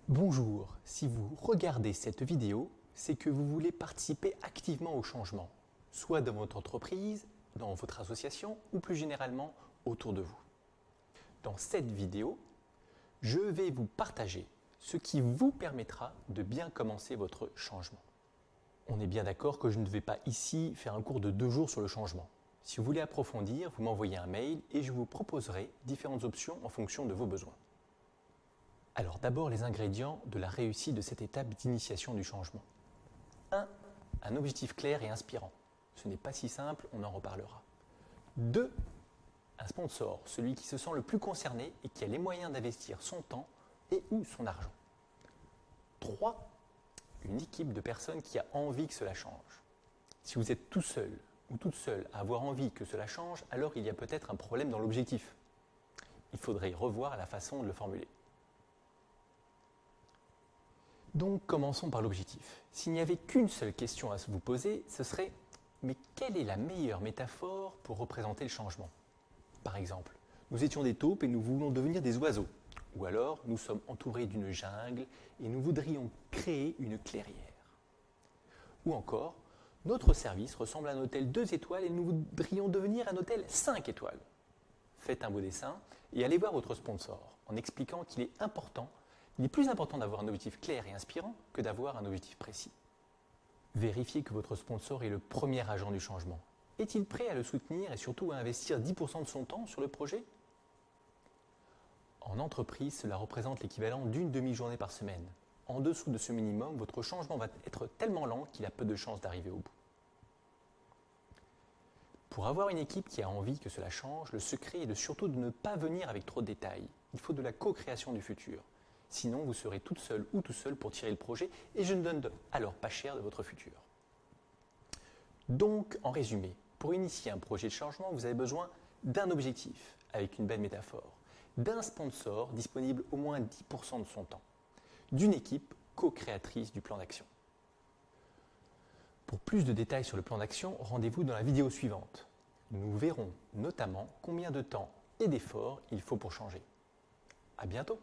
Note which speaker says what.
Speaker 1: Bonjour, si vous regardez cette vidéo, c'est que vous voulez participer activement au changement, soit dans votre entreprise, dans votre association ou plus généralement autour de vous. Dans cette vidéo, je vais vous partager ce qui vous permettra de bien commencer votre changement. On est bien d'accord que je ne vais pas ici faire un cours de 2 jours sur le changement. Si vous voulez approfondir, vous m'envoyez un mail et je vous proposerai différentes options en fonction de vos besoins. Alors d'abord les ingrédients de la réussite de cette étape d'initiation du changement. 1. Un objectif clair et inspirant. Ce n'est pas si simple, on en reparlera. 2. Un sponsor, celui qui se sent le plus concerné et qui a les moyens d'investir son temps et ou son argent. 3. Une équipe de personnes qui a envie que cela change. Si vous êtes tout seul ou toute seule à avoir envie que cela change, alors il y a peut-être un problème dans l'objectif. Il faudrait revoir la façon de le formuler. Donc commençons par l'objectif. S'il n'y avait qu'une seule question à vous poser, ce serait « mais quelle est la meilleure métaphore pour représenter le changement ?» Par exemple, nous étions des taupes et nous voulons devenir des oiseaux. Ou alors, nous sommes entourés d'une jungle et nous voudrions créer une clairière. Ou encore, notre service ressemble à un hôtel 2 étoiles et nous voudrions devenir un hôtel 5 étoiles. Faites un beau dessin et allez voir votre sponsor en expliquant qu'il est important. Il est plus important d'avoir un objectif clair et inspirant que d'avoir un objectif précis. Vérifiez que votre sponsor est le premier agent du changement. Est-il prêt à le soutenir et surtout à investir 10% de son temps sur le projet ? En entreprise, cela représente l'équivalent d'une demi-journée par semaine. En dessous de ce minimum, votre changement va être tellement lent qu'il a peu de chances d'arriver au bout. Pour avoir une équipe qui a envie que cela change, le secret est surtout de ne pas venir avec trop de détails. Il faut de la co-création du futur. Sinon, vous serez toute seule ou tout seul pour tirer le projet et je ne donne alors pas cher de votre futur. Donc, en résumé, pour initier un projet de changement, vous avez besoin d'un objectif, avec une belle métaphore, d'un sponsor disponible au moins 10% de son temps, d'une équipe co-créatrice du plan d'action. Pour plus de détails sur le plan d'action, rendez-vous dans la vidéo suivante. Nous verrons notamment combien de temps et d'efforts il faut pour changer. À bientôt!